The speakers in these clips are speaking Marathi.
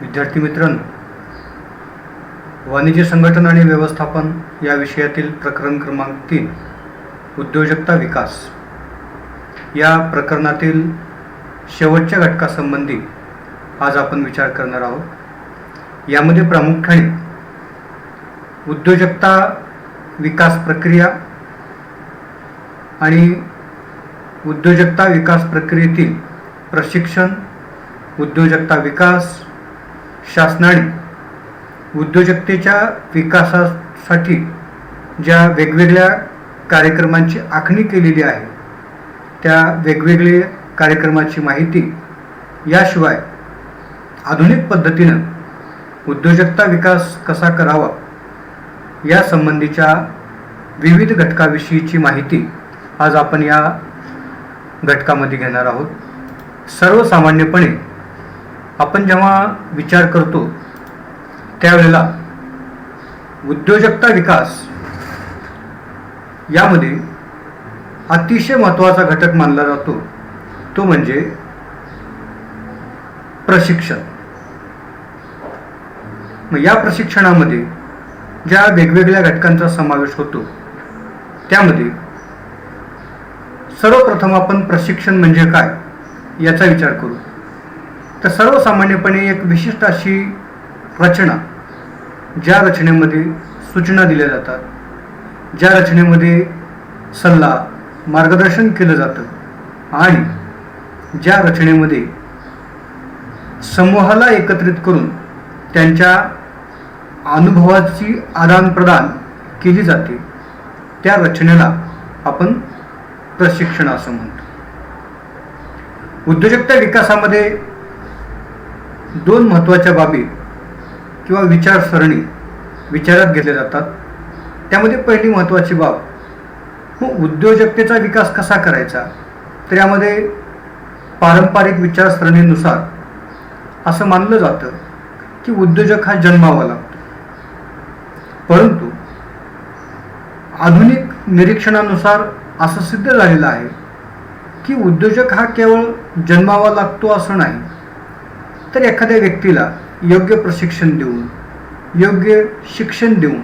विद्यार्थी मित्रांनो, वाणिज्य संघटन आणि व्यवस्थापन या विषयातील प्रकरण क्रमांक 3 उद्योजकता विकास या प्रकरणातील शेवटच्या घटकासंबंधी आज आपण विचार करणार आहोत। यामध्ये प्रामुख्याने उद्योजकता विकास प्रक्रिया आणि उद्योजकता विकास प्रक्रियेतील प्रशिक्षण, उद्योजकता विकास, शासनाने उद्योजकतेच्या विकासासाठी ज्या वेगवेगळ्या कार्यक्रमांची आखणी केलेली आहे त्या वेगवेगळ्या कार्यक्रमाची माहिती, याशिवाय आधुनिक पद्धतीनं उद्योजकता विकास कसा करावा या संबंधीच्या विविध घटकाविषयीची माहिती आज आपण या घटकामध्ये घेणार आहोत। सर्वसामान्यपणे आपण जेव्हा विचार करतो त्यावेळेला उद्योजकता विकास यामध्ये अतिशय महत्त्वाचा घटक मानला जातो तो म्हणजे प्रशिक्षण। मग या प्रशिक्षणामध्ये ज्या वेगवेगळ्या घटकांचा समावेश होतो त्यामध्ये सर्वप्रथम आपण प्रशिक्षण म्हणजे काय याचा विचार करू। तर सर्वसामान्यपणे एक विशिष्ट अशी रचना, ज्या रचनेमध्ये सूचना दिल्या जातात, ज्या रचनेमध्ये सल्ला मार्गदर्शन केलं जातं आणि ज्या रचनेमध्ये समूहाला एकत्रित करून त्यांच्या अनुभवाची आदानप्रदान केली जाते, त्या रचनेला आपण प्रशिक्षण असं म्हणतो। उद्योजकता विकासामध्ये दोन महत्त्वाच्या बाबी किंवा विचारसरणी विचारात घेतल्या जातात। त्यामध्ये पहिली महत्त्वाची बाब, मग उद्योजकतेचा विकास कसा करायचा, तर यामध्ये पारंपरिक विचारसरणीनुसार असं मानलं जातं की उद्योजक हा जन्मावा लागतो, परंतु आधुनिक निरीक्षणानुसार असं सिद्ध झालेलं आहे की उद्योजक हा केवळ जन्मावा लागतो असं नाही, तर एखाद्या व्यक्तीला योग्य प्रशिक्षण देऊन, योग्य शिक्षण देऊन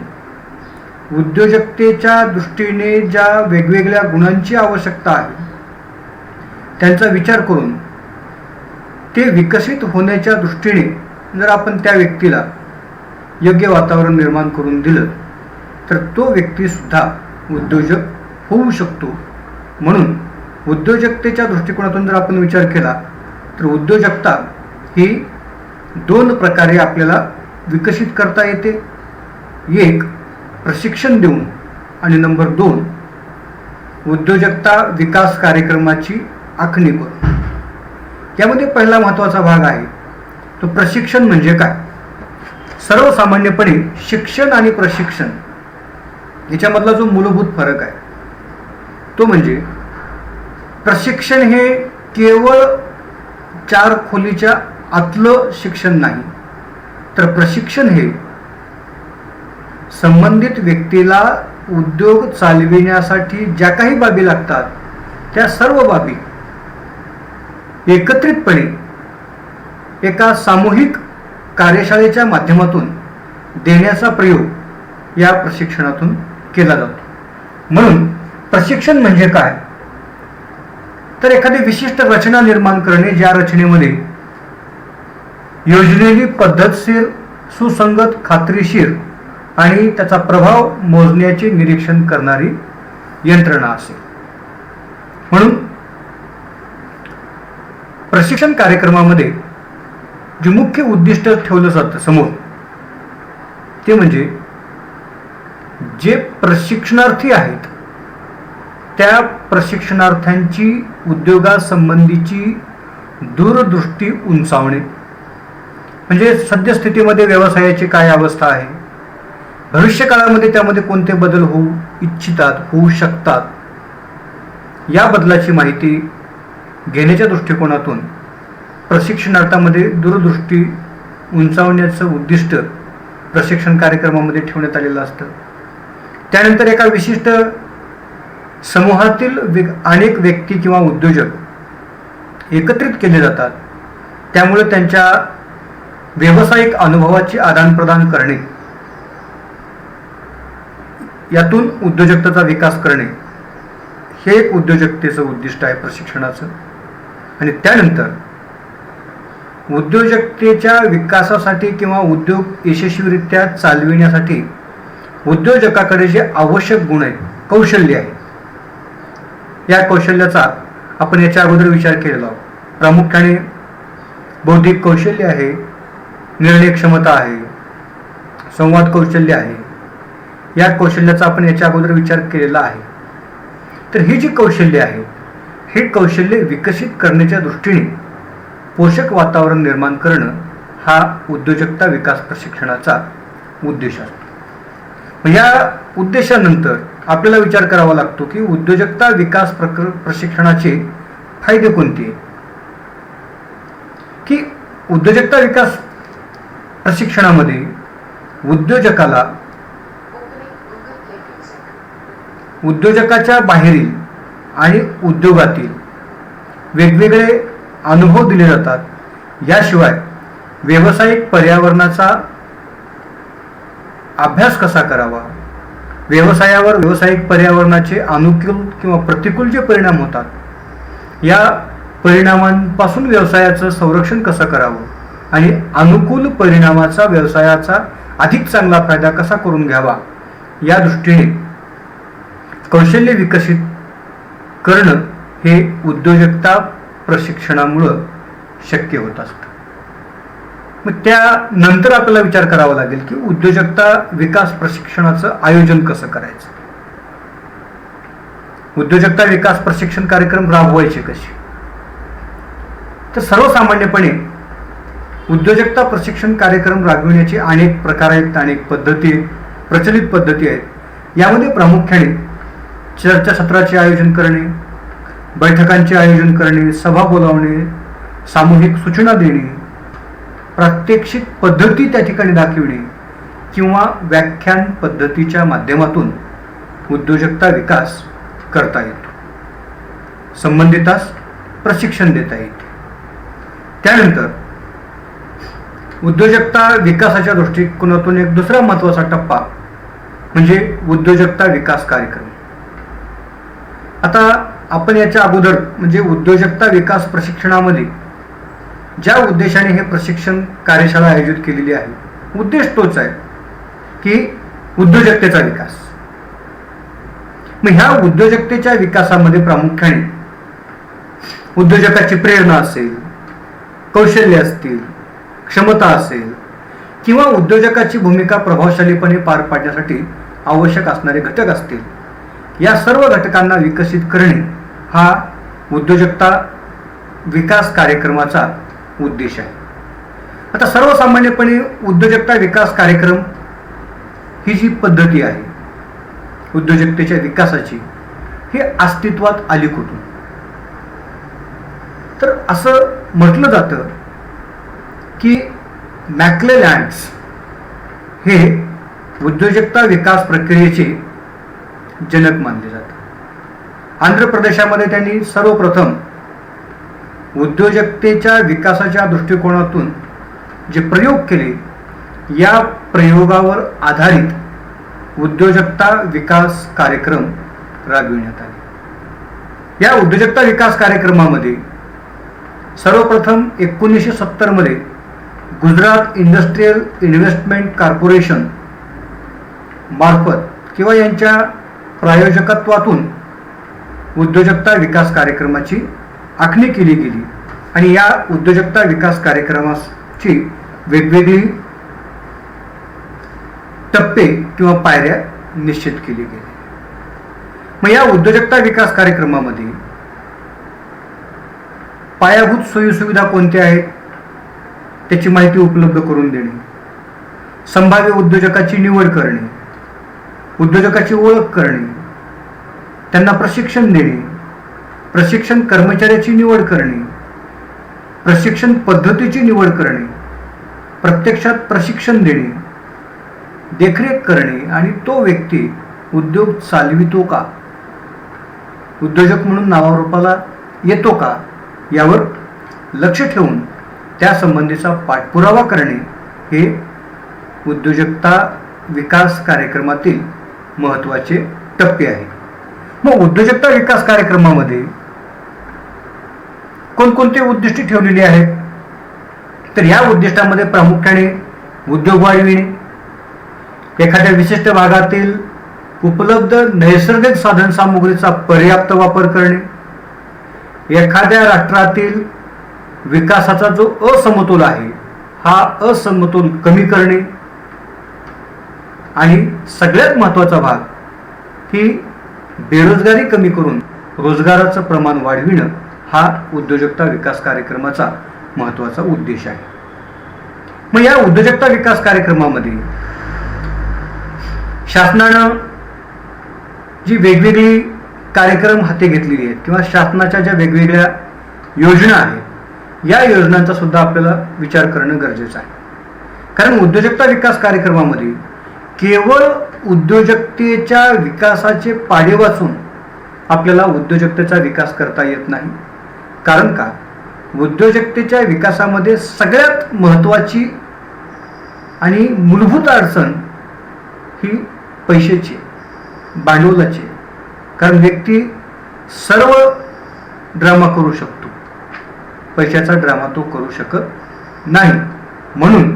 उद्योजकतेच्या दृष्टीने ज्या वेगवेगळ्या गुणांची आवश्यकता आहे त्यांचा विचार करून ते विकसित होण्याच्या दृष्टीने जर आपण त्या व्यक्तीला योग्य वातावरण निर्माण करून दिलं तर तो व्यक्तीसुद्धा उद्योजक होऊ शकतो। म्हणून उद्योजकतेच्या दृष्टिकोनातून जर आपण विचार केला तर उद्योजकता ही दोन प्रकारे आपल्याला विकसित करता येते, एक प्रशिक्षण देऊन आणि नंबर 2 उद्योजकता विकास कार्यक्रमाची आखणी करून। यामध्ये पहिला महत्त्वाचा भाग आहे तो प्रशिक्षण म्हणजे काय। सर्वसामान्यपणे शिक्षण आणि प्रशिक्षण याच्यामधला जो मूलभूत फरक आहे तो म्हणजे प्रशिक्षण हे केवळ 4 खोलीच्या आतलं शिक्षण नाही, तर प्रशिक्षण हे संबंधित व्यक्तीला उद्योग चालविण्यासाठी ज्या काही बाबी लागतात त्या सर्व बाबी एकत्रितपणे एका सामूहिक कार्यशाळेच्या माध्यमातून देण्याचा प्रयोग या प्रशिक्षणातून केला जातो। म्हणून प्रशिक्षण म्हणजे काय, तर एखादी विशिष्ट रचना निर्माण करणे, ज्या रचनेमध्ये योजलेली पद्धतशीर, सुसंगत, खात्रीशीर आणि त्याचा प्रभाव मोजण्याचे निरीक्षण करणारी यंत्रणा असेल। म्हणून प्रशिक्षण कार्यक्रमामध्ये जे मुख्य उद्दिष्ट ठेवलं जातं समोर ते म्हणजे जे प्रशिक्षणार्थी आहेत त्या प्रशिक्षणार्थ्यांची उद्योगासंबंधीची दूरदृष्टी उंचावणे, म्हणजे सद्यस्थितीमध्ये व्यवसायाची काय अवस्था आहे, भविष्यकाळामध्ये त्यामध्ये कोणते बदल होऊ इच्छितात, होऊ शकतात, या बदलाची माहिती घेण्याच्या दृष्टिकोनातून प्रशिक्षणार्थामध्ये दूरदृष्टी उंचावण्याचं उद्दिष्ट प्रशिक्षण कार्यक्रमामध्ये ठेवण्यात आलेलं असतं। त्यानंतर एका विशिष्ट समूहातील अनेक व्यक्ती किंवा उद्योजक एकत्रित केले जातात, त्यामुळे त्यांच्या व्यावसायिक अनुभवाची आदानप्रदान करणे, यातून उद्योजकतेचा विकास करणे हे एक उद्योजकतेचं उद्दिष्ट आहे प्रशिक्षणाचं. आणि त्यानंतर उद्योजकतेच्या विकासासाठी किंवा उद्योग यशस्वीरित्या चालविण्यासाठी उद्योजकाकडे जे आवश्यक गुण आहेत, कौशल्य आहे, या कौशल्याचा आपण याच्या अगोदर विचार केलेला आहोत. प्रामुख्याने बौद्धिक कौशल्य आहे, निर्णय क्षमता आहे, संवाद कौशल्य आहे. या कौशल्याचा आपण याच्या अगोदर विचार केलेला आहे. तर ही जी कौशल्य आहेत, हे कौशल्य विकसित करण्याच्या दृष्टीने पोषक वातावरण निर्माण करणं हा उद्योजकता विकास प्रशिक्षणाचा उद्देश असतो. या उद्देशानंतर आपल्याला विचार करावा लागतो की उद्योजकता विकास प्रशिक्षणाचे फायदे कोणते. की उद्योजकता विकास प्रशिक्षणामध्ये उद्योजकाला उद्योजकाच्या बाहेरील आणि उद्योगातील वेगवेगळे अनुभव दिले जातात. याशिवाय व्यावसायिक पर्यावरणाचा अभ्यास कसा करावा, व्यवसायावर व्यावसायिक पर्यावरणाचे अनुकूल किंवा प्रतिकूल जे परिणाम होतात, या परिणामांपासून व्यवसायाचं संरक्षण कसं करावं आणि अनुकूल परिणामाचा व्यवसायाचा अधिक चांगला फायदा कसा करून घ्यावा, या दृष्टीने कौशल्य विकसित करणं हे उद्योजकता प्रशिक्षणामुळं शक्य होत असतं. मग त्यानंतर आपल्याला विचार करावा लागेल की उद्योजकता विकास प्रशिक्षणाचं आयोजन कसं करायचं, उद्योजकता विकास प्रशिक्षण कार्यक्रम राबवायचे कसे. तर सर्वसामान्यपणे उद्योजकता प्रशिक्षण कार्यक्रम राबविण्याचे अनेक प्रकार आहेत, अनेक पद्धती, प्रचलित पद्धती आहेत. यामध्ये प्रामुख्याने चर्चासत्राचे आयोजन करणे, बैठकांचे आयोजन करणे, सभा बोलावणे, सामूहिक सूचना देणे, प्रात्यक्षिक पद्धती त्या ठिकाणी दाखविणे किंवा व्याख्यान पद्धतीच्या माध्यमातून उद्योजकता विकास करता येतो. संबंधितास प्रशिक्षण देता येते. त्यानंतर उद्योजकता विकासाच्या दृष्टिकोनातून एक दुसरा महत्त्वाचा टप्पा म्हणजे उद्योजकता विकास कार्यक्रम. आता आपण याच्या अगोदर म्हणजे उद्योजकता विकास प्रशिक्षणामध्ये ज्या उद्देशाने हे प्रशिक्षण कार्यशाळा आयोजित केलेली आहे, उद्देश तोच आहे की उद्योजकतेचा विकास. मग ह्या उद्योजकतेच्या विकासामध्ये प्रामुख्याने उद्योजकाची प्रेरणा असेल, कौशल्य असतील, क्षमता असेल किंवा उद्योजकाची भूमिका प्रभावशालीपणे पार पाडण्यासाठी आवश्यक असणारे घटक असतील, या सर्व घटकांना विकसित करणे हा उद्योजकता विकास कार्यक्रमाचा उद्देश आहे. आता सर्वसामान्यपणे उद्योजकता विकास कार्यक्रम ही जी पद्धती आहे उद्योजकतेच्या विकासाची, ही अस्तित्वात आली कुठून. तर असं म्हटलं जातं की मॅक्लेलँड्स हे उद्योजकता विकास प्रक्रियेचे जनक मानले जातात. आंध्र प्रदेशामध्ये त्यांनी सर्वप्रथम उद्योजकतेच्या विकासाच्या दृष्टिकोनातून जे प्रयोग केले, या प्रयोगावर आधारित उद्योजकता विकास कार्यक्रम राबविण्यात आले. या उद्योजकता विकास कार्यक्रमामध्ये सर्वप्रथम 1970 मध्ये गुजरात इंडस्ट्रियल इन्व्हेस्टमेंट कॉर्पोरेशन मार्फत किंवा यांच्या प्रायोजकत्वातून उद्योजकता विकास कार्यक्रमाची आखणी केली गेली आणि या उद्योजकता विकास कार्यक्रमाची वेगवेगळी टप्पे किंवा पायऱ्या निश्चित केली गेली. मग या उद्योजकता विकास कार्यक्रमामध्ये पायाभूत सोयीसुविधा कोणत्या आहेत त्याची माहिती उपलब्ध करून देणे, संभाव्य उद्योजकाची निवड करणे, उद्योजकाची ओळख करणे, त्यांना प्रशिक्षण देणे, प्रशिक्षण कर्मचाऱ्याची निवड करणे, प्रशिक्षण पद्धतीची निवड करणे, प्रत्यक्षात प्रशिक्षण देणे, देखरेख करणे आणि तो व्यक्ती उद्योग चालवितो का, उद्योजक म्हणून नावारूपाला येतो का, यावर लक्ष ठेवून त्या संबंधीचा पाठपुरावा करणे हे उद्योजकता विकास कार्यक्रमातील महत्त्वाचे टप्पे आहे. मग उद्योजकता विकास कार्यक्रमामध्ये कोणकोणते उद्दिष्टे ठेवलेली आहेत? तर या उद्दिष्टामध्ये प्रामुख्याने उद्योग वाढविणे, एखाद्या विशिष्ट भागातील उपलब्ध नैसर्गिक साधनसामुग्रीचा पर्याप्त वापर करणे, एखाद्या राष्ट्रातील विकासाचा जो असमतोल आहे हा असमतोल कमी करणे, आणि सगळ्यात महत्त्वाचा भाग की बेरोजगारी कमी करून रोजगाराचं प्रमाण वाढविणं हा उद्योजकता विकास कार्यक्रमाचा महत्त्वाचा उद्देश आहे. मग या उद्योजकता विकास कार्यक्रमामध्ये शासनानं जी वेगवेगळी कार्यक्रम हाती घेतलेली आहेत किंवा शासनाच्या ज्या वेगवेगळ्या योजना आहेत या योजनांचा सुद्धा आपल्याला विचार करणं गरजेचं आहे. कारण उद्योजकता विकास कार्यक्रमामध्ये केवळ उद्योजकतेच्या विकासाचे पाढे वाचून आपल्याला उद्योजकतेचा विकास करता येत नाही. कारण का, उद्योजकतेच्या विकासामध्ये सगळ्यात महत्त्वाची आणि मूलभूत अडचण ही पैशाची, भांडवलाची. कारण व्यक्ती सर्व ड्रामा करू शकतो, पैशाचा ड्रामा तो करू शकत नाही. म्हणून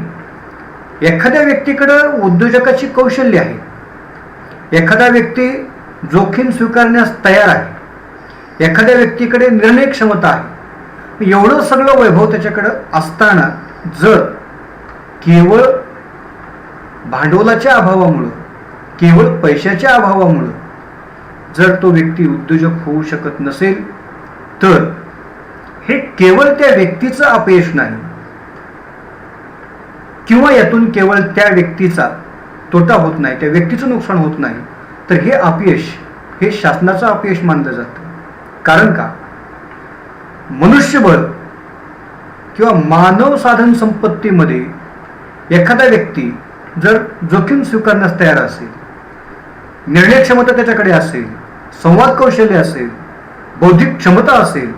एखाद्या व्यक्तीकडं उद्योजकाची कौशल्य आहे, एखादा व्यक्ती जोखीम स्वीकारण्यास तयार आहे, एखाद्या व्यक्तीकडे निर्णय क्षमता आहे, एवढं सगळं वैभव त्याच्याकडं असताना जर केवळ भांडवलाच्या अभावामुळं, केवळ पैशाच्या अभावामुळं जर तो व्यक्ती उद्योजक होऊ शकत नसेल तर हे केवळ त्या व्यक्तीचं अपयश नाही किंवा यातून केवळ त्या व्यक्तीचा तोटा होत नाही, त्या व्यक्तीचं नुकसान होत नाही, तर हे अपयश हे शासनाचं अपयश मानलं जातं. कारण का, मनुष्यबळ किंवा मानव साधन संपत्तीमध्ये एखादा व्यक्ती जर जोखीम स्वीकारण्यास तयार असेल, निर्णय क्षमता त्याच्याकडे असेल, संवाद कौशल्य असेल, बौद्धिक क्षमता असेल,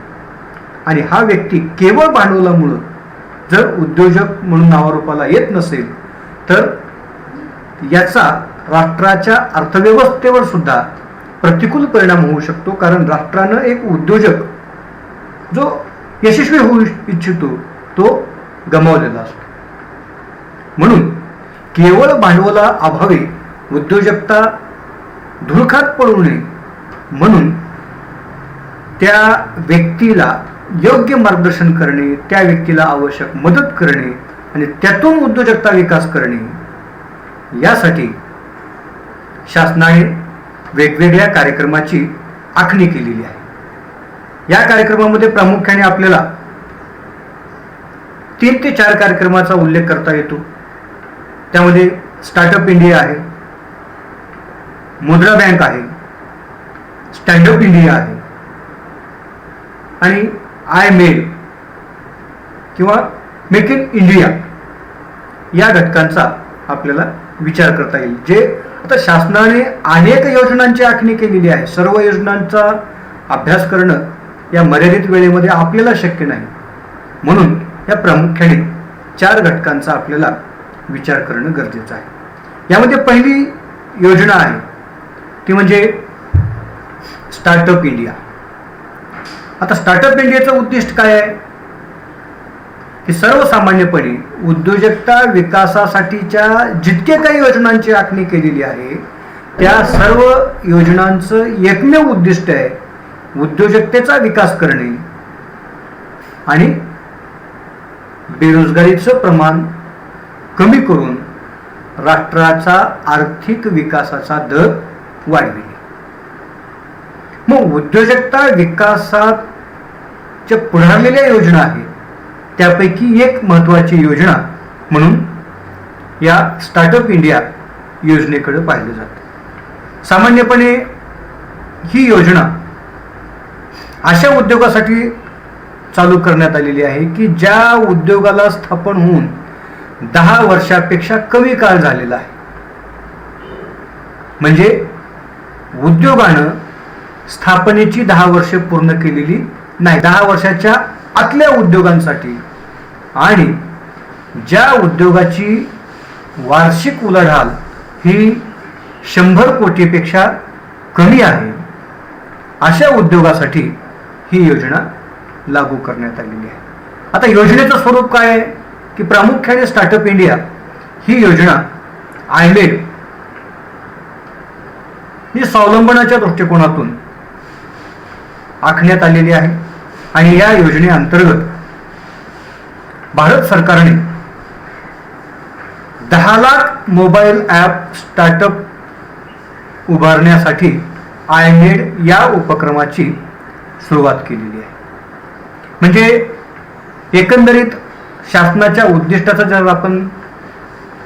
आणि हा व्यक्ती केवळ भांडवलामुळं जर उद्योजक म्हणून नावारूपाला येत नसेल तर याचा राष्ट्राच्या अर्थव्यवस्थेवर सुद्धा प्रतिकूल परिणाम होऊ शकतो. कारण राष्ट्रानं एक उद्योजक जो यशस्वी होऊ इच्छितो तो गमावलेला असतो. म्हणून केवळ भांडवला अभावी उद्योजकता धुळखात पडू नये म्हणून त्या व्यक्तीला योग्य मार्गदर्शन करणे, त्या व्यक्तीला आवश्यक मदत करणे आणि त्यातून उद्योजकता विकास करणे यासाठी शासनाने वेगवेगळ्या कार्यक्रमाची आखणी केलेली आहे. या कार्यक्रमामध्ये प्रामुख्याने आपल्याला 3 ते 4 कार्यक्रमाचा उल्लेख करता येतो. त्यामध्ये स्टार्टअप इंडिया आहे, मुद्रा बँक आहे, स्टँडअप इंडिया आहे आणि आय मेल किंवा मेक इन इंडिया या घटकांचा आपल्याला विचार करता येईल. जे आता शासनाने अनेक योजनांची आखणी केलेली आहे. सर्व योजनांचा अभ्यास करणं या मर्यादित वेळेमध्ये आपल्याला शक्य नाही. म्हणून या प्रामुख्याने 4 घटकांचा आपल्याला विचार करणं गरजेचं आहे. यामध्ये पहिली योजना आहे ती म्हणजे स्टार्टअप इंडिया. आता स्टार्टअप इंडियाचं उद्दिष्ट काय आहे की सर्वसामान्यपणे उद्योजकता विकासासाठीच्या जितके काही योजनांची आखणी केलेली आहे त्या सर्व योजनांचं एकमेव उद्दिष्ट आहे उद्योजकतेचा विकास करणे आणि बेरोजगारीचं प्रमाण कमी करून राष्ट्राचा आर्थिक विकासाचा दर वाढविणे. मग उद्योजकता विकासात ज्या पुढारलेल्या योजना आहेत त्यापैकी एक महत्त्वाची योजना म्हणून या स्टार्टअप इंडिया योजनेकडे पाहिले जाते. सामान्यपणे ही योजना अशा उद्योगासाठी चालू करण्यात आलेली आहे की ज्या उद्योगाला स्थापन होऊन 10 वर्षापेक्षा कमी काळ झालेला आहे. म्हणजे उद्योगानं स्थापनेची 10 वर्षे पूर्ण केलेली नाही. 10 वर्षाच्या आतल्या उद्योगांसाठी आणि ज्या उद्योगाची वार्षिक उलाढाल ही 100 कोटीपेक्षा कमी आहे अशा उद्योगासाठी ही योजना लागू करण्यात आलेली आहे. आता योजनेचं स्वरूप काय आहे की प्रामुख्याने स्टार्टअप इंडिया ही योजना आयमेड ही स्वावलंबनाच्या दृष्टिकोनातून आखण्यात आलेली आहे आणि या योजनेअंतर्गत भारत सरकारने 10 लाख मोबाईल ॲप स्टार्टअप उभारण्यासाठी आयमेड या उपक्रमाची सुरुवात केलेली आहे. म्हणजे एकंदरीत शासनाच्या उद्दिष्टाचा जर आपण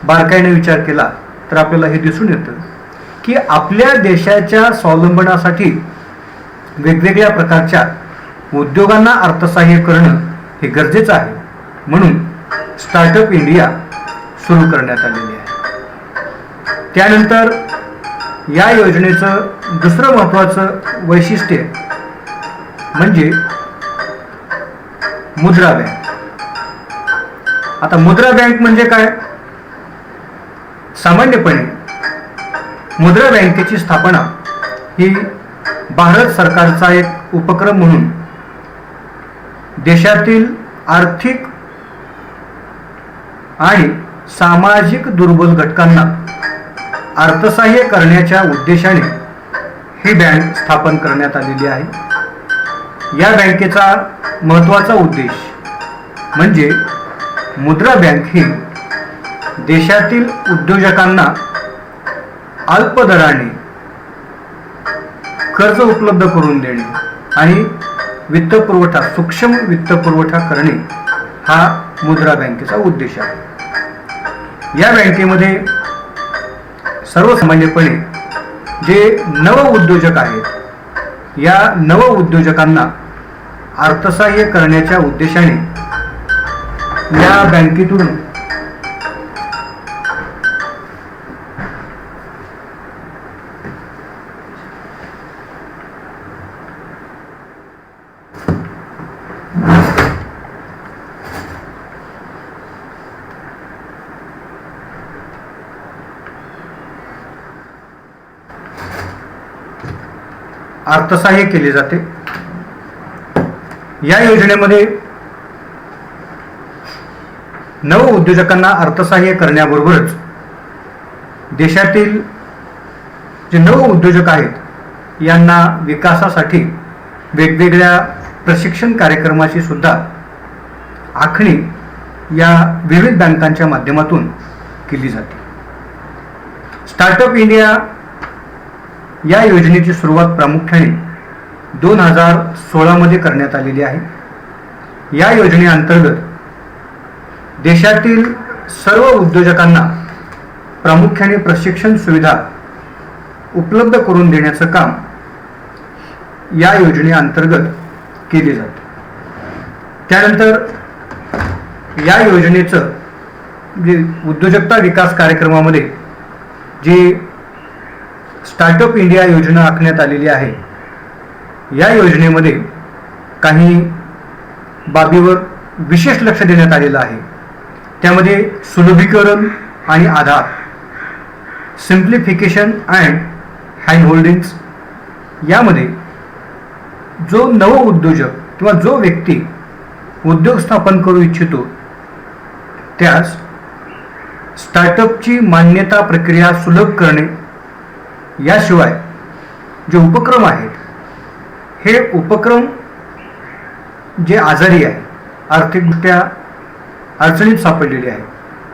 बारकाईने विचार केला तर आपल्याला हे दिसून येतं की आपल्या देशाच्या स्वावलंबनासाठी वेगवेगळ्या प्रकारच्या उद्योगांना अर्थसहाय्य करणं हे गरजेचं आहे. म्हणून स्टार्टअप इंडिया सुरू करण्यात आलेली आहे. त्यानंतर या योजनेचं दुसरं महत्त्वाचं वैशिष्ट्य म्हणजे मुद्रा बँक. आता मुद्रा बँक म्हणजे काय? सामान्यपणे मुद्रा बँकेची स्थापना ही भारत सरकारचा एक उपक्रम म्हणून देशातील आर्थिक आणि सामाजिक दुर्बल घटकांना अर्थसहाय्य करण्याच्या उद्देशाने ही बँक स्थापन करण्यात आलेली आहे. या बँकेचा महत्त्वाचा उद्देश म्हणजे मुद्रा बँक ही देशातील उद्योजकांना अल्प दराने कर्ज उपलब्ध करून देणे आणि वित्तपुरवठा सूक्ष्म वित्तपुरवठा करणे हा मुद्रा बँकेचा उद्देश आहे. या बँकेमध्ये सर्वसामान्यपणे जे नव उद्योजक आहेत या नव उद्योजकांना अर्थसहाय्य करण्याच्या उद्देशाने या बँकेतून अर्थसहाय्य केले जाते. या योजनेमध्ये नव उद्योजकांना अर्थसहाय्य करण्याबरोबरच देशातील जे नव उद्योजक आहेत यांना विकासासाठी वेगवेगळ्या प्रशिक्षण कार्यक्रमाची सुद्धा आखणी या विविध बँकांच्या माध्यमातून केली जाते. स्टार्टअप इंडिया या योजनेची सुरुवात प्रामुख्याने 2016 मध्ये करण्यात आलेली आहे. या योजनेअंतर्गत देशातील सर्व उद्योजकांना प्रामुख्याने प्रशिक्षण सुविधा उपलब्ध करून देण्याचं काम या योजनेअंतर्गत केले जाते. त्यानंतर या योजनेचं जे उद्योजकता विकास कार्यक्रमामध्ये जी स्टार्टअप इंडिया योजना आखण्यात आलेली आहे या योजनेमध्ये काही बाबीवर विशेष लक्ष देण्यात आलेलं आहे. त्यामध्ये सुलभीकरण आणि आधार, सिम्प्लिफिकेशन अँड हँड होल्डिंग्स, यामध्ये जो नव उद्योजक किंवा जो व्यक्ती उद्योग स्थापन करू इच्छितो त्यास स्टार्टअपची मान्यता प्रक्रिया सुलभ करणे, याशिवाय जे उपक्रम आहेत हे उपक्रम जे आजारी आहे, आर्थिकदृष्ट्या अडचणीत सापडलेले आहे,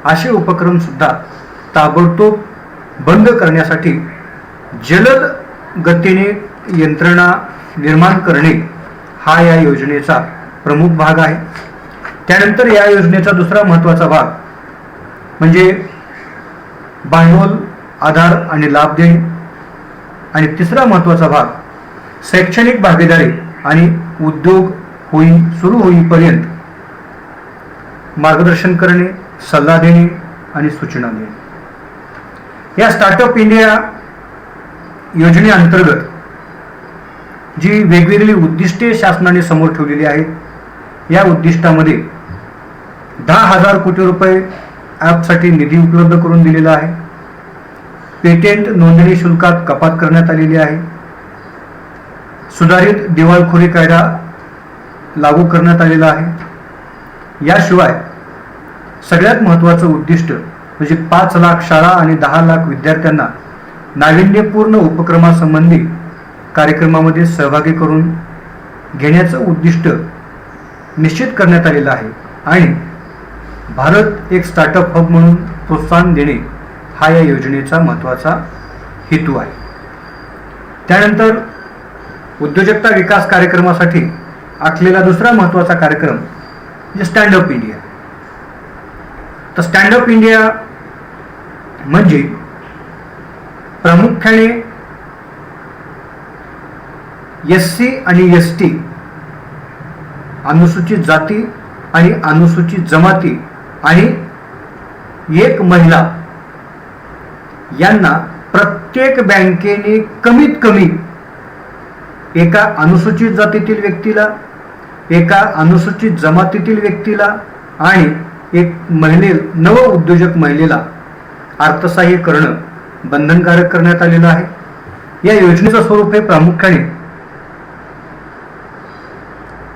असे उपक्रम सुद्धा ताबडतोब बंद करण्यासाठी जलद गतीने यंत्रणा निर्माण करणे हा या योजनेचा प्रमुख भाग आहे. त्यानंतर या योजनेचा दुसरा महत्त्वाचा भाग म्हणजे भांडवल, आधार आणि लाभ देणे आणि तिसरा महत्त्वाचा भाग शैक्षणिक भागीदारी आणि उद्योग सुरू होईपर्यंत मार्गदर्शन करणे, सल्ला देणे आणि सूचना देणे. या स्टार्टअप इंडिया योजनेअंतर्गत जी वेगवेगळी उद्दिष्टे शासनाने समोर ठेवलेली आहेत या उद्दिष्टामध्ये 10,000 कोटी रुपये ॲपसाठी निधी उपलब्ध करून दिलेला आहे. पेटेंट नोंदणी शुल्कात कपात करण्यात आलेली आहे. सुधारित दिवाळखोरी कायदा लागू करण्यात आलेला आहे. याशिवाय सगळ्यात महत्त्वाचं उद्दिष्ट म्हणजे 5 लाख शाळा आणि 10 लाख विद्यार्थ्यांना नाविन्यपूर्ण उपक्रमासंबंधी कार्यक्रमामध्ये सहभागी करून घेण्याचं उद्दिष्ट निश्चित करण्यात आलेलं आहे. आणि भारत एक स्टार्टअप हब म्हणून प्रोत्साहन देणे हा या योजनेचा महत्त्वाचा हेतू आहे. त्यानंतर उद्योजकता विकास कार्यक्रमासाठी आखलेला दुसरा महत्त्वाचा कार्यक्रम म्हणजे स्टँडअप इंडिया. तर स्टँडअप इंडिया म्हणजे प्रामुख्याने SC आणि ST अनुसूचित जाती आणि अनुसूचित जमाती आणि एक महिला यांना प्रत्येक बँकेने कमीत कमी एका अनुसूचित जातीतील व्यक्तीला, एका अनुसूचित जमातीतील व्यक्तीला आणि एक नव उद्योजक महिलेला अर्थसहाय्य करणं बंधनकारक करण्यात आलेलं आहे. या योजनेचं स्वरूप हे प्रामुख्याने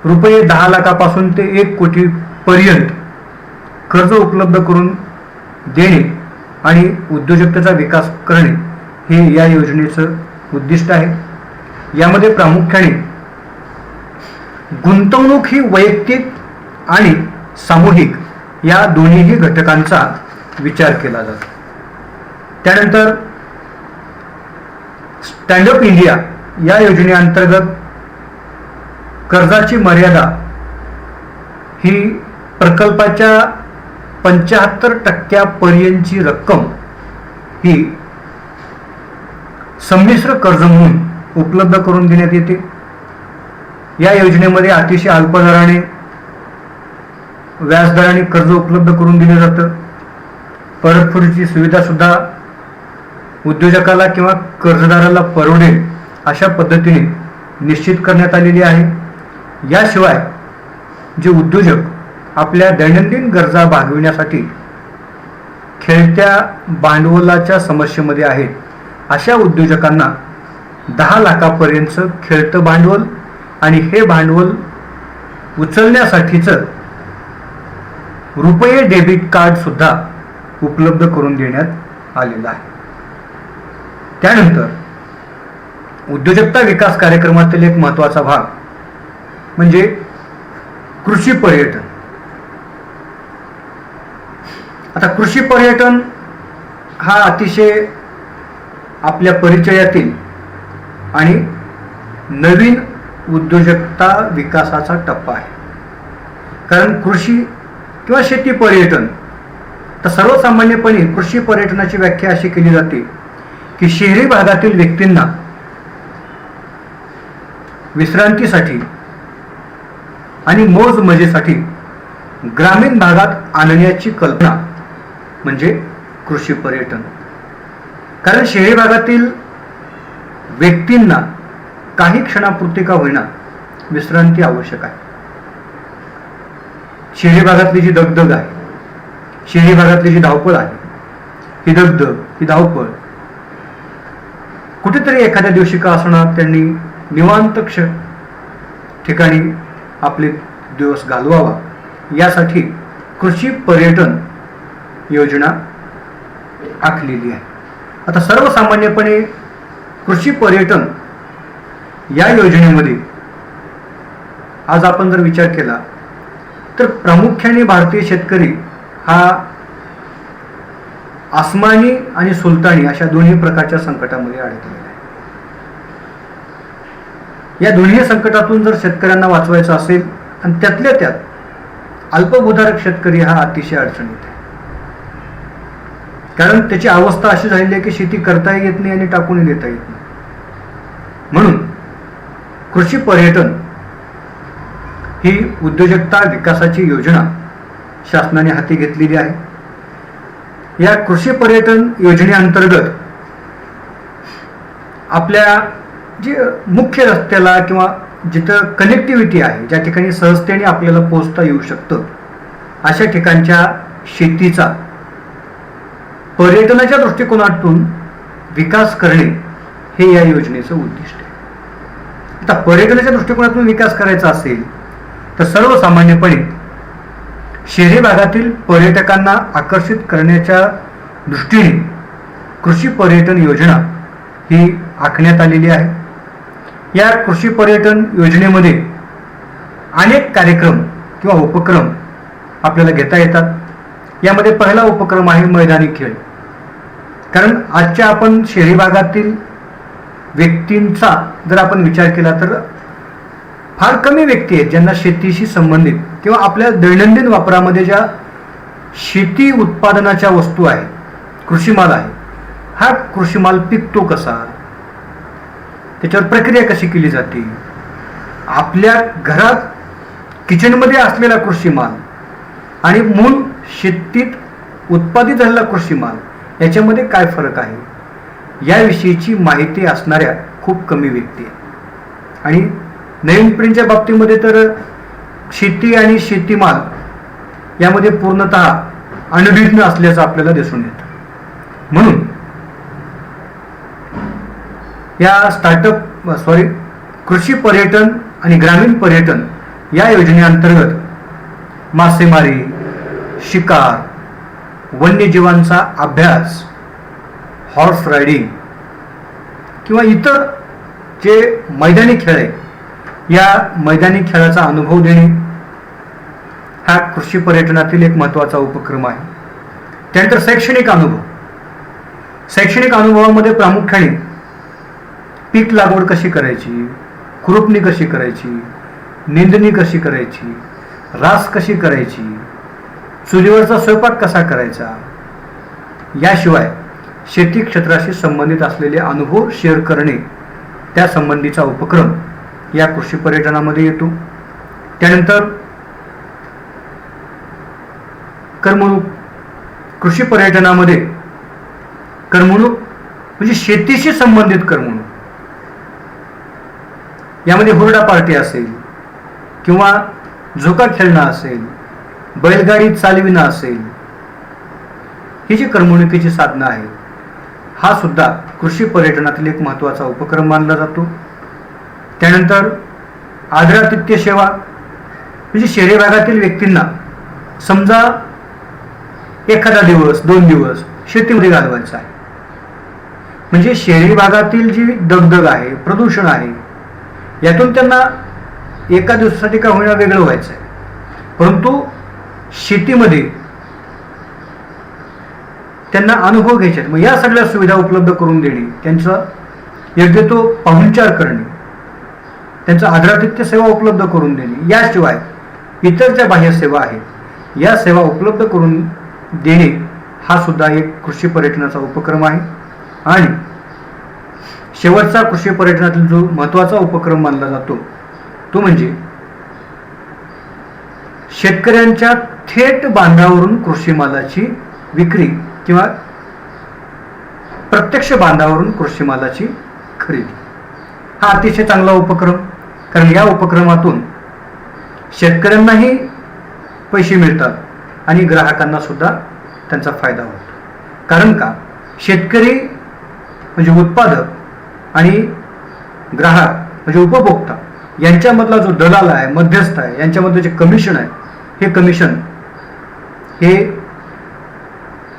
रुपये 10 लाखापासून ते 1 कोटी पर्यंत कर्ज उपलब्ध करून देणे आणि उद्योजकतेचा विकास करणे हे या योजनेचं उद्दिष्ट आहे. यामध्ये प्रामुख्याने गुंतवणूक ही वैयक्तिक आणि सामूहिक या दोन्हीही घटकांचा विचार केला जातो. त्यानंतर स्टँडअप इंडिया या योजनेअंतर्गत कर्जाची मर्यादा ही प्रकल्पाच्या 75% पर्यंतची रक्कम ही संमिश्र कर्ज म्हणून उपलब्ध करून देण्यात येते. या योजनेमध्ये अतिशय अल्प दराने व्याजदराने कर्ज उपलब्ध करून दिले जातं. परतफेडीची सुविधा सुद्धा उद्योजकाला किंवा कर्जदाराला परवडेल अशा पद्धतीने निश्चित करण्यात आलेली आहे. याशिवाय जे उद्योजक आपल्या दैनंदिन गरजा भागविण्यासाठी खेळत्या भांडवलाच्या समस्येमध्ये आहेत अशा उद्योजकांना 10 लाखापर्यंतचं खेळतं भांडवल आणि हे भांडवल उचलण्यासाठीचं रुपये डेबिट कार्ड सुद्धा उपलब्ध करून देण्यात आलेलं आहे. त्यानंतर उद्योजकता विकास कार्यक्रमातील एक महत्त्वाचा भाग म्हणजे कृषी पर्यटन. आता कृषी पर्यटन हा अतिशय आपल्या परिचयातील आणि नवीन उद्योजकता विकासाचा टप्पा आहे. कारण कृषी किंवा शेती पर्यटन तर सर्वसामान्यपणे कृषी पर्यटनाची व्याख्या अशी केली जाते की शहरी भागातील व्यक्तींना विश्रांतीसाठी आणि मौज मजेसाठी ग्रामीण भागात आणण्याची कल्पना म्हणजे कृषी पर्यटन. कारण शहरी भागातील व्यक्तींना काही क्षणापुरती का होईना विश्रांती आवश्यक आहे. शहरी भागातली जी दगदग आहे, शहरी भागातली जी धावपळ आहे, ही दगदग ही धावपळ कुठेतरी एखाद्या दिवशी का असणार त्यांनी निवांत ठिकाणी आपले दिवस घालवावा यासाठी कृषी पर्यटन योजना आखलेली आहे. आता सर्वसामान्यपणे कृषी पर्यटन या योजनेमध्ये आज आपण जर विचार केला तर प्रामुख्याने भारतीय शेतकरी हा आसमानी आणि सुलतानी अशा दोन्ही प्रकारच्या संकटामध्ये अडकलेला आहे. या दोन्ही संकटातून जर शेतकऱ्यांना वाचवायचं असेल आणि त्यातल्या त्यात अल्पभूधारक शेतकरी हा अतिशय अडचणीत आहे. कारण त्याची अवस्था अशी झालेली आहे की शेती करताही येत नाही आणि टाकूनही देता येत नाही. म्हणून कृषी पर्यटन ही उद्योजकता विकासाची योजना शासनाने हाती घेतलेली आहे. या कृषी पर्यटन योजनेअंतर्गत आपल्या जे मुख्य रस्त्याला किंवा जिथं कनेक्टिव्हिटी आहे, ज्या ठिकाणी सहजतेने आपल्याला पोहोचता येऊ शकतं अशा ठिकाणच्या शेतीचा पर्यटनाच्या दृष्टिकोनातून विकास करणे हे या योजनेचं उद्दिष्ट आहे. आता पर्यटनाच्या दृष्टिकोनातून विकास करायचा असेल तर सर्वसामान्यपणे शहरी भागातील पर्यटकांना आकर्षित करण्याच्या दृष्टीने कृषी पर्यटन योजना ही आखण्यात आलेली आहे. या कृषी पर्यटन योजनेमध्ये अनेक कार्यक्रम किंवा उपक्रम आपल्याला घेता येतात. यामध्ये पहिला उपक्रम आहे मैदानी खेळ. कारण आजच्या आपण शहरी भागातील व्यक्तींचा जर आपण विचार केला तर फार कमी व्यक्ती आहेत ज्यांना शेतीशी संबंधित किंवा आपल्या दैनंदिन वापरामध्ये ज्या शेती उत्पादनाच्या वस्तू आहेत, कृषीमाल आहे, हा कृषीमाल पिकतो कसा, त्याच्यावर प्रक्रिया कशी केली जाते, आपल्या घरात किचनमध्ये असलेला कृषीमाल आणि मूळ शेतीत उत्पादित झालेला कृषीमाल याच्यामध्ये काय फरक आहे, याविषयीची माहिती असणाऱ्या खूप कमी व्यक्ती आहेत. आणि नवीन पिढीच्या बाबतीमध्ये तर शेती आणि शेतीमाल यामध्ये पूर्णतः अनभिज्ञ असल्याचं आपल्याला दिसून येतं. म्हणून या कृषी पर्यटन आणि ग्रामीण पर्यटन या योजनेअंतर्गत मासेमारी, शिकार, वन्यजीवांचा अभ्यास, हॉर्स रायडिंग किंवा इतर जे मैदानी खेळ आहे या मैदानी खेळाचा अनुभव देणे हा कृषी पर्यटनातील एक महत्त्वाचा उपक्रम आहे. त्यानंतर शैक्षणिक अनुभवामध्ये प्रामुख्याने पीक लागवड कशी करायची, खुरपणी कशी करायची, निंदणी कशी करायची, रास कशी करायची, चुलीवरचा स्वयंपाक कसा करायचा, याशिवाय शेती क्षेत्राशी संबंधित असलेले अनुभव शेअर करणे त्या संबंधीचा उपक्रम या कृषी पर्यटनामध्ये येतो. त्यानंतर करमणूक. कृषी पर्यटनामध्ये करमणूक म्हणजे शेतीशी संबंधित करमणूक. यामध्ये हुरडा पार्टी असेल किंवा झोका खेळणं असेल, बैलगाडी चालविणं असेल, ही जी करमणुकीची साधनं आहेत हा सुद्धा कृषी पर्यटनातील एक महत्त्वाचा उपक्रम मानला जातो. त्यानंतर आदरातिथ्य सेवा म्हणजे शहरी भागातील व्यक्तींना समजा एखादा दिवस 2 दिवस शेतीमध्ये घालवायचा आहे, म्हणजे शहरी भागातील जी दगदग आहे, प्रदूषण आहे, यातून त्यांना एका दिवसासाठी का होईना वेगळं व्हायचं आहे, परंतु शेतीमध्ये त्यांना अनुभव घ्यायचे आहेत. मग या सगळ्या सुविधा उपलब्ध करून देणे, त्यांचा योग्य तो पाहुणचार करणे, त्यांचा आदरातिथ्य सेवा उपलब्ध करून देणे, याशिवाय इतर ज्या बाह्य सेवा आहेत या सेवा उपलब्ध करून देणे हा सुद्धा एक कृषी पर्यटनाचा उपक्रम आहे. आणि शेवटचा कृषी पर्यटनातील जो महत्त्वाचा उपक्रम मानला जातो तो म्हणजे शेतकऱ्यांच्या थेट बांधावरून कृषी मालाची विक्री किंवा प्रत्यक्ष बांधावरून कृषी मालाची खरेदी. हा अतिशय चांगला उपक्रम, कारण या उपक्रमातून शेतकऱ्यांनाही पैसे मिळतात आणि ग्राहकांना सुद्धा त्यांचा फायदा होतो. कारण का, शेतकरी म्हणजे उत्पादक आणि ग्राहक म्हणजे उपभोक्ता यांच्यामधला जो दलाल आहे, मध्यस्थ आहे, यांच्यामधलं जे कमिशन आहे, हे कमिशन हे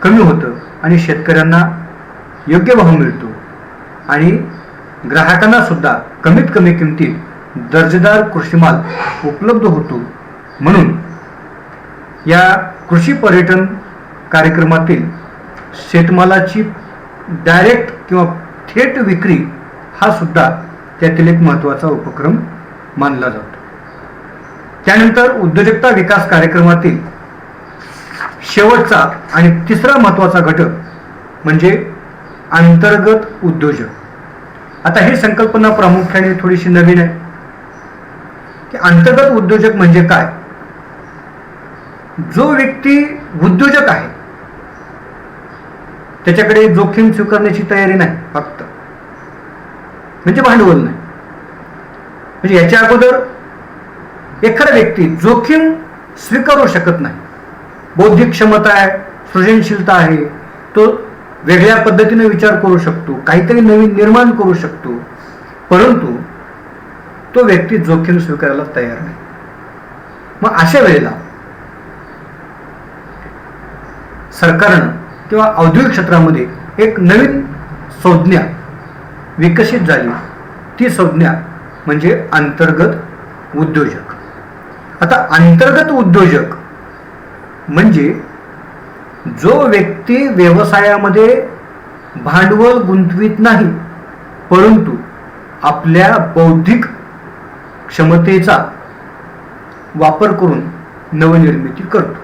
कमी होतं आणि शेतकऱ्यांना योग्य भाव मिळतो आणि ग्राहकांना सुद्धा कमीत कमी किमतीत दर्जेदार कृषीमाल उपलब्ध होतो. म्हणून या कृषी पर्यटन कार्यक्रमातील शेतमालाची डायरेक्ट किंवा थेट विक्री हा सुद्धा त्यातील एक महत्त्वाचा उपक्रम मानला जातो. त्यानंतर उद्योजकता विकास कार्यक्रमातील शेवटचा आणि तिसरा महत्त्वाचा घटक म्हणजे अंतर्गत उद्योजक. आता ही संकल्पना प्रामुख्याने थोडीशी नवीन आहे की अंतर्गत उद्योजक म्हणजे काय. जो व्यक्ती उद्योजक आहे त्याच्याकडे जोखीम स्वीकारण्याची तयारी नाही, फक्त म्हणजे भांडवल नाही. म्हणजे याच्या अगोदर एखादा व्यक्ती जोखीम स्वीकारू शकत नाही, बौद्धिक क्षमता आहे, सृजनशीलता आहे, तो वेगळ्या पद्धतीने विचार करू शकतो, काहीतरी नवीन निर्माण करू शकतो, परंतु तो व्यक्ती जोखीम स्वीकारायला तयार नाही. मग अशा वेळेला सरकारनं किंवा औद्योगिक क्षेत्रामध्ये एक नवीन संज्ञा विकसित झाली. ती संज्ञा म्हणजे अंतर्गत उद्योजक. आता अंतर्गत उद्योजक म्हणजे जो व्यक्ती व्यवसायामध्ये भांडवल गुंतवित नाही, परंतु आपल्या बौद्धिक क्षमतेचा वापर करून नवनिर्मिती करतो.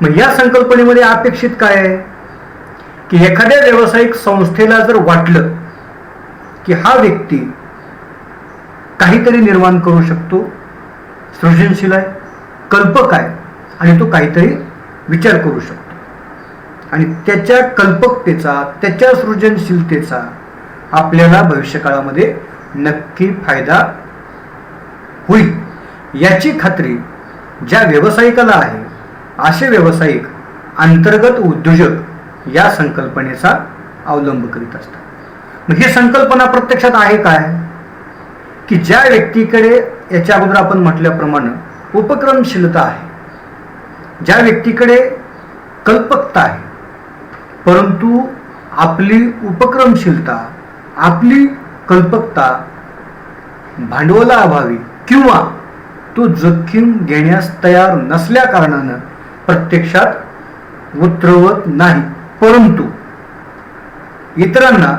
मग या संकल्पनेमध्ये अपेक्षित काय आहे की एखाद्या व्यावसायिक संस्थेला जर वाटलं की हा व्यक्ती काहीतरी निर्माण करू शकतो, सृजनशील आहे, कल्पक आहे आणि तो काहीतरी विचार करू शकतो आणि त्याच्या कल्पकतेचा, त्याच्या सृजनशीलतेचा आपल्याला भविष्यकाळामध्ये नक्की फायदा होईल याची खात्री ज्या व्यावसायिकाला आहे, असे व्यावसायिक अंतर्गत उद्योजक या संकल्पनेचा अवलंब करीत असतात. मग ही संकल्पना प्रत्यक्षात आहे काय की ज्या व्यक्तीकडे याच्या अगोदर आपण म्हटल्याप्रमाणे उपक्रमशीलता आहे, ज्या व्यक्तीकडे कल्पकता आहे, परंतु आपली उपक्रमशीलता, आपली कल्पकता भांडवलाअभावी किंवा तो जोखीम घेण्यास तयार नसल्या कारणानं प्रत्यक्षात उतरवत नाही, परंतु इतरांना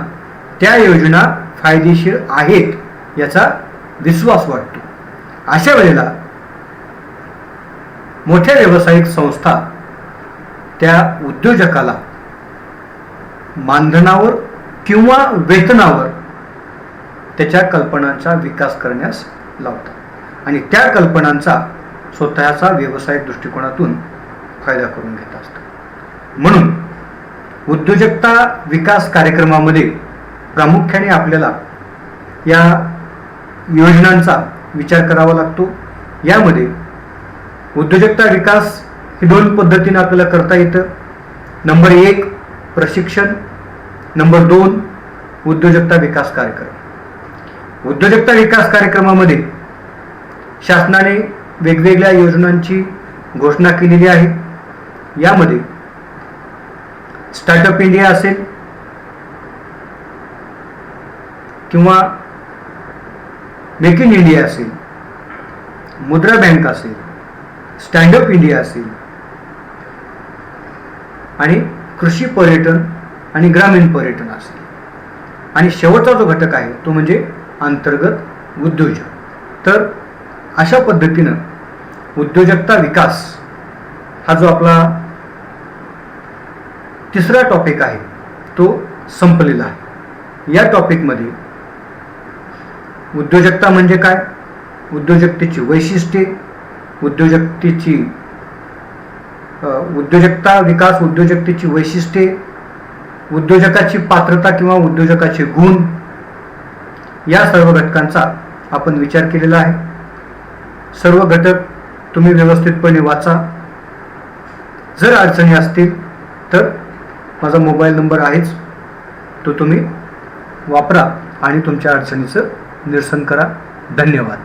त्या योजना फायदेशीर आहेत याचा विश्वास वाटतो. अशा वेळेला मोठ्या व्यावसायिक संस्था त्या उद्योजकाला मानधनावर किंवा वेतनावर त्याच्या कल्पनांचा विकास करण्यास लावतात आणि त्या कल्पनांचा स्वतःचा व्यावसायिक दृष्टिकोनातून फायदा करून घेत असतात. म्हणून उद्योजकता विकास कार्यक्रमामध्ये प्रामुख्याने आपल्याला या योजनांचा विचार करावा लागतो. यामध्ये उद्योजकता विकास ही 2 पद्धतीने आपल्याला करता येतं. नंबर 1 प्रशिक्षण, नंबर 2 उद्योजकता विकास कार्यक्रम. उद्योजकता विकास कार्यक्रमामध्ये शासनाने वेगवेगळ्या योजनांची घोषणा केलेली आहे. यामध्ये स्टार्टअप इंडिया असेल किंवा मेक इन इंडिया असेल, मुद्रा बँक असेल, स्टँडअप इंडिया असेल आणि कृषी पर्यटन आणि ग्रामीण पर्यटन असेल आणि शेवटचा जो घटक आहे तो म्हणजे अंतर्गत उद्योजक. तर अशा पद्धतीनं उद्योजकता विकास हा जो आपला तिसरा टॉपिक आहे तो संपलेला आहे. या टॉपिकमध्ये उद्योजकता म्हणजे काय, उद्योजकतेची वैशिष्ट्ये, उद्योजकता विकास उद्योजकतेची वैशिष्ट्ये, उद्योजकाची पात्रता किंवा उद्योजकाचे गुण, या सर्व घटकांचा आपण विचार केलेला आहे. सर्व घटक तुम्ही व्यवस्थितपणे वाचा. जर अडचणी असतील तर माझा मोबाईल नंबर आहेच, तो तुम्ही वापरा आणि तुमच्या अडचणीचं निरसन करा. धन्यवाद.